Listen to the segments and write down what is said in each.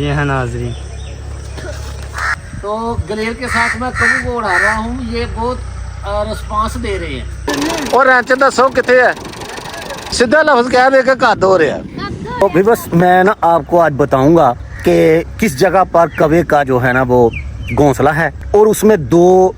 ये है नाजरीन। तो गलेर के साथ मैं कबू को उड़ा रहा हूँ, ये बहुत रिस्पांस दे रहे हैं। और रैंच दसो कितने है, सीधा लफ्ज कह दे के कद हो रहा है। तो भी बस मैं ना आपको आज बताऊंगा कि किस जगह पर कौवे का जो है ना वो घोंसला है, और उसमें दो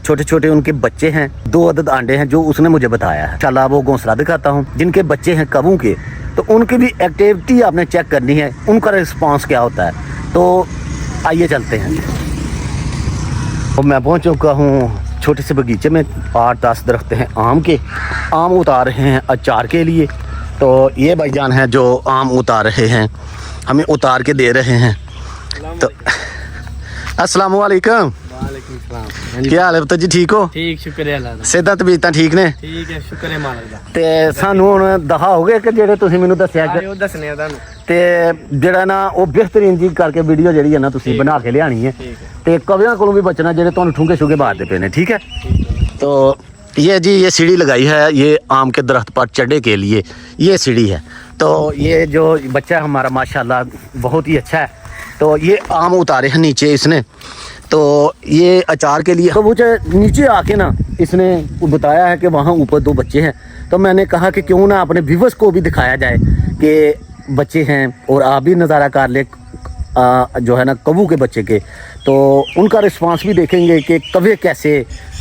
छोटे छोटे उनके बच्चे हैं, 2 अदद अंडे हैं जो उसने मुझे बताया है। चला वो घोंसला दिखाता हूँ जिनके बच्चे हैं कबू के, तो उनकी भी एक्टिविटी आपने चेक करनी है, उनका रिस्पांस क्या होता है। तो आइए चलते हैं। तो मैं पहुँच चुका हूँ छोटे से बगीचे में। 8-10 दरख्त हैं आम के, आम उतार रहे हैं अचार के लिए। तो ये भाईजान हैं जो आम उतार रहे हैं, हमें उतार के दे रहे हैं। तो अस्सलाम वालेकुम। वालेकुम सलाम। क्या हाल है पुत्र जी, ठीक हो? ठीक, शुक्र है अल्लाह दा। सेहत तबीयतां ठीक ने? ठीक है, शुक्र है मालिक दा। ते सानू हुण दहा हो गए कि जेह्ड़े तुसीं मैनूं दस्सिया कि आयो दसने आ तुहानू। ते जेह्ड़ा ना ਉਹ बेहतरीन जी करके वीडियो ਜਿਹੜੀ ਹੈ ਨਾ ਤੁਸੀਂ ਬਣਾ ਕੇ ਲਿਆਣੀ ਹੈ ਤੇ कवियां कोलों भी बचना जेह्ड़े ਤੁਹਾਨੂੰ ठूंगे शुगे मारते पे ने, ठीक है? तो ये जी ये सीढ़ी लगाई है, ये आम के दरख्त पर चढ़ने के लिए ये सीढ़ी है। तो ये जो बच्चा है हमारा माशाल्लाह बहुत ही अच्छा है। तो ये आम उतारे हैं नीचे इसने, तो ये अचार के लिए। तो मुझे नीचे आके ना इसने बताया है कि वहाँ ऊपर 2 बच्चे हैं। तो मैंने कहा कि क्यों ना अपने व्यूवर्स को भी दिखाया जाए कि बच्चे हैं और आप भी नज़ारा कर ले जो है ना कबू के बच्चे के। तो उनका रिस्पांस भी देखेंगे कि कौवे कैसे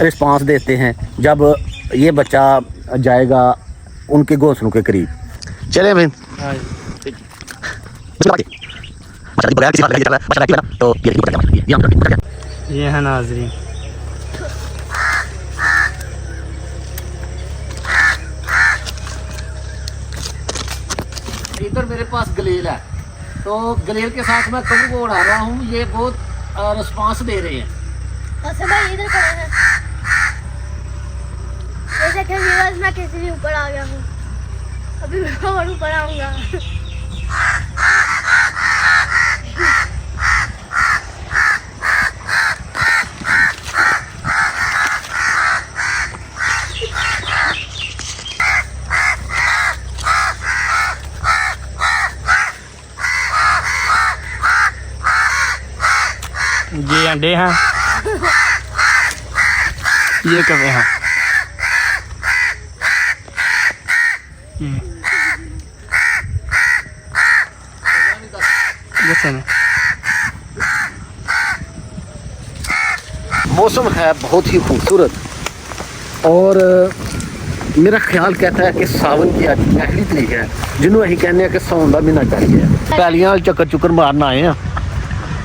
रिस्पांस देते हैं जब ये बच्चा जाएगा उनके घोंसलों के करीब। चले भाई। तो ये है नाजरीन। इधर मेरे पास गलेल है, तो गलेल के साथ मैं कबू को उड़ा रहा हूँ, ये बहुत रिस्पांस दे रहे हैं। अच्छा भाई इधर खड़े हैं, जैसे कि व्यूअर्स मैं किसी भी ऊपर आ गया हूँ, अभी मैं और ऊपर आऊँगा। ये अंडे हैं, ये कौवे हैं। मौसम है बहुत ही खूबसूरत, और मेरा ख्याल कहता है कि सावन की आज पहली तरीक है, जिन्होंने अं कहने कि सावन का महीना चल गया। पैलियां चक्कर चुक्कर मारन आए हैं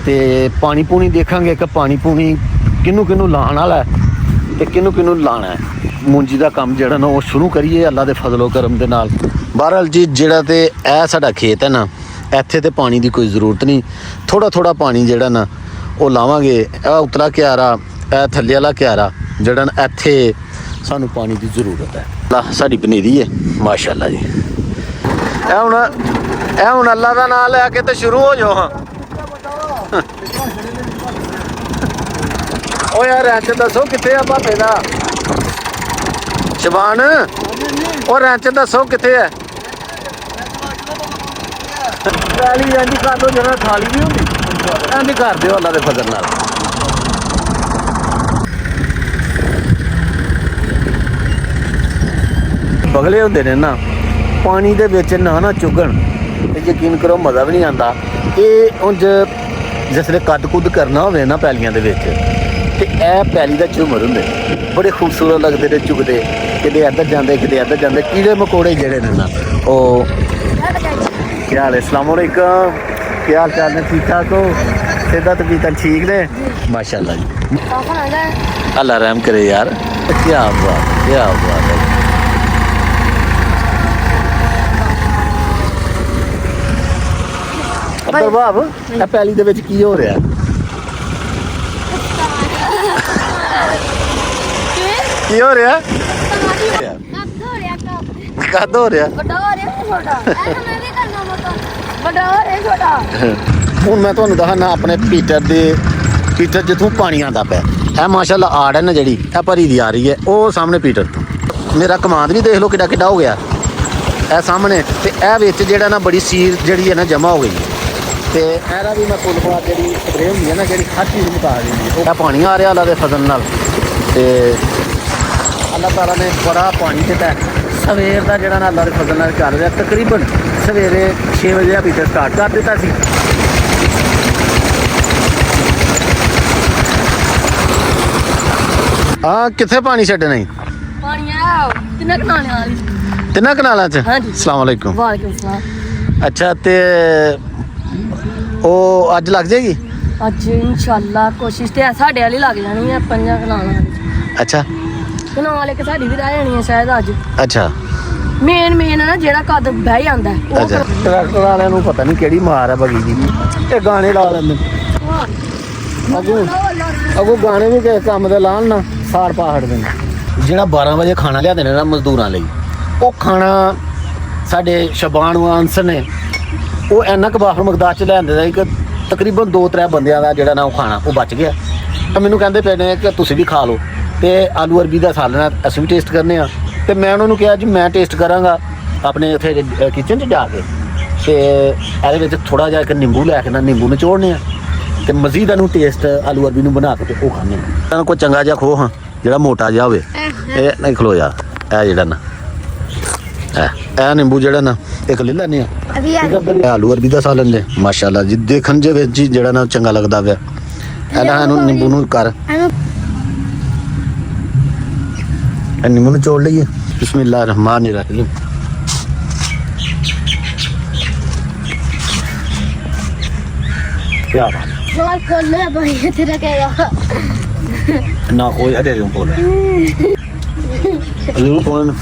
ते पानी पूनी देखांगे कि पानी पूनी किनू किनू लाने वाला है ते किनू किनू लाना है। मुंजी का काम जिहड़ा ना वो शुरू करिए अल्लाह के फजलो करम दे नाल। बहरहाल जी जिहड़ा ते ए साडा खेत है ना, इत्थे ते पानी की कोई ज़रूरत नहीं, थोड़ा थोड़ा पानी जिहड़ा ना वो लावांगे। उतला क्यारा थल्ले वाला क्यारा जिहड़ा ना इत्थे सानू पानी की ज़रूरत है। अल्लाह साडी पनीरी है माशाअल्लाह जी। ए हुण अल्लाह का नाम लैके तो शुरू हो जाओ। हाँ ओ यार रैंच दसो कितने आ भापे दा शबान, और रैंच दसो कितने है। पैली इंज कर दो जरा थाली भी होंगी, इंज कर दिओ अल्लाह दे फजल नाल। बगले होंदे ने ना पानी दे विच ना चुगन ते यकीन करो मज़ा भी नहीं आता। ये उंज जिसले कद कुद करना होवे ना पैलियां दे विच, ते ए पैली दा झूमर हुंदे बड़े खूबसूरत लगदे ने चुगदे, किते इधर जांदे किते इधर जांदे। कीड़े मकोड़े जेहड़े ने ना ओ क्या हाल है, अस्सलाम वालेकुम, क्या हाल चाल ने, ठीक ठाक हो? सेहत तबीयत ठीक ने? माशाअल्लाह जी, अल्लाह रहम करे यार। क्या बात, क्या बात है। प्रभाव ए पैली दे विच की हो रहा है? की हो रहा है? कद हो रहा हूँ मैं तुहानू दस्सना अपने पीटर जिथों पानी आता पे है माशाअल्लाह। आड़ है ना जी भरी दी आ रही है, वो सामने पीटर तो मेरा कमाद भी देख लो किड्डा किड्डा हो गया है सामने। तो यह विच जिहड़ा ना बड़ी सीर जिहड़ी है ना जमा हो गई, ਤੇ ਇਹਦਾ ਵੀ ਮੈਂ ਫੁੱਲ ਬਾਅਦ ਜਿਹੜੀ ਸਪਰੇਅ ਹੁੰਦੀ ਹੈ ਨਾ ਜਿਹੜੀ ਹਰ ਚੀਜ਼ ਮੁਕਾ ਦਿੰਦੀ ਹੈ। ਉਹ ਪਾਣੀ ਆ ਰਿਹਾ ਅੱਲਾ ਦੇ ਫਜ਼ਲ ਨਾਲ ਤੇ ਅੱਲਾਹ ਤਾਲਾ ਨੇ ਬੜਾ ਪਾਣੀ ਦਿੱਤਾ। ਸਵੇਰ ਦਾ ਜਿਹੜਾ ਨਾ ਅੱਲਾ ਦੇ ਫਜ਼ਲ ਨਾਲ ਚੱਲ ਰਿਹਾ, ਤਕਰੀਬਨ ਸਵੇਰੇ 6 ਵਜੇ ਆ ਪੀਟਰ ਸਟਾਰਟ ਕਰ ਦਿੱਤਾ ਸੀ। ਆ ਕਿੱਥੇ ਪਾਣੀ ਛੱਡਣਾ ਹੀ ਪਾਣੀ ਆ ਕਿੰਨਾ ਕਨਾਲੇ ਵਾਲੀ ਤਿੰਨਾਂ ਕਨਾਲਾਂ 'ਚ? ਹਾਂਜੀ। ਅਸਲਾਮ ਵਾਲੇਕੁਮ। ਵਾਲੇਕੁਮ ਸਲਾਮ। ਅੱਛਾ ਤੇ ਉਹ ਅੱਜ ਲੱਗ ਜਾਏਗੀ? ਅੱਜ ਇਨਸ਼ਾਅੱਲਾ ਕੋਸ਼ਿਸ਼ ਤੇ ਹੈ, ਸਾਡੇ ਵਾਲੀ ਲੱਗ ਜਾਣੀ ਹੈ 5 ਕਨਾਲਾਂ ਦੀ। ਅੱਛਾ ਕਨਾਲ ਇੱਕ ਸਾਡੀ ਵੀ ਰਹਿ ਜਾਣੀ ਹੈ ਸ਼ਾਇਦ ਅੱਜ। ਅੱਛਾ ਮੇਨ ਨਾ ਜਿਹੜਾ ਕਦ ਬਹਿ ਜਾਂਦਾ ਹੈ, ਉਹ ਅੱਛਾ ਟਰੈਕਟਰ ਵਾਲਿਆਂ ਨੂੰ ਪਤਾ ਨਹੀਂ ਕਿਹੜੀ ਮਾਰ ਹੈ ਬਗੀ ਦੀ। ਇਹ ਗਾਣੇ ਲਾ ਲੈਂਦੇ ਅਗੋ ਗਾਣੇ ਵੀ ਕਿਸੇ ਕੰਮ ਦੇ ਲਾਣ ਨਾ ਸਾੜ ਪਾ ਹਟਦੇ ਨੇ। ਜਿਹੜਾ 12 ਵਜੇ ਖਾਣਾ ਲਿਆਦੇ ਨੇ ਨਾ ਮਜ਼ਦੂਰਾਂ ਲਈ, ਉਹ ਖਾਣਾ ਸਾਡੇ ਸ਼ਬਾਨ ਵਾਂਸਰ ਨੇ ਉਹ ਇੰਨਾ ਕੁ ਬਾਹਰ ਮਕਦਾਰ ਚ ਲਿਆਂਦੇ ਦਾ ਕਿ ਤਕਰੀਬਨ 2-3 ਬੰਦਿਆਂ ਦਾ ਜਿਹੜਾ ਨਾ ਉਹ ਖਾਣਾ ਉਹ ਬਚ ਗਿਆ। ਤਾਂ ਮੈਨੂੰ ਕਹਿੰਦੇ ਪਏ ਨੇ ਕਿ ਤੁਸੀਂ ਵੀ ਖਾ ਲਓ ਤੇ ਆਲੂ ਅਰਬੀ ਦਾ ਸਾਲਣਾ ਅਸੀਂ ਵੀ ਟੇਸਟ ਕਰਨੇ ਆ। ਤੇ ਮੈਂ ਉਹਨਾਂ ਨੂੰ ਕਿਹਾ ਜੀ ਮੈਂ ਟੇਸਟ ਕਰਾਂਗਾ ਆਪਣੇ ਉੱਥੇ ਕਿਚਨ 'ਚ ਜਾ ਕੇ, ਤੇ ਇਹਦੇ ਵਿੱਚ ਥੋੜਾ ਜਿਹਾ ਇੱਕ ਨਿੰਬੂ ਲੈ ਕੇ ਨਾ ਨਿੰਬੂ ਨਿਚੋੜਨੇ ਆ ਤੇ ਮਜ਼ੀਦ ਇਹਨੂੰ ਟੇਸਟ ਆਲੂ ਅਰਬੀ ਨੂੰ ਬਣਾ ਕੇ ਤੇ ਉਹ ਖਾਣੇ ਆ। ਇਹਨਾਂ ਕੋਈ ਚੰਗਾ ਜਿਹਾ ਖੋ ਹਾਂ ਜਿਹੜਾ ਮੋਟਾ ਜਿਹਾ ਹੋਵੇ। ਇਹ ਨਹੀਂ ਖਲੋ ਯਾਰ, ਇਹ ਜਿਹੜਾ ਨਾ ਇਹ ਨਿੰਬੂ ਜਿਹੜਾ ਨਾ ਇੱਕ ਲੈ ਲੈਣੇ ਆ। ਆਲੂ ਅਰਬੀ ਦਾ ਸਾਲਨ ਦੇ ਮਾਸ਼ਾਅੱਲਾ ਜੀ ਦੇਖਣ ਦੇ ਵਿੱਚ ਜਿਹੜਾ ਨਾ ਚੰਗਾ ਲੱਗਦਾ ਪਿਆ। ਇਹਨੂੰ ਨਿੰਬੂ ਨੂੰ ਕਰ ਨਿੰਬੂ ਨੂੰ ਚੋੜ ਲਈਏ। ਬਿਸਮਿल्लाह रहमान रहीम। क्या बात खोलने भाई तेरा कहेगा ना कोई अरे बोल जरूर बोल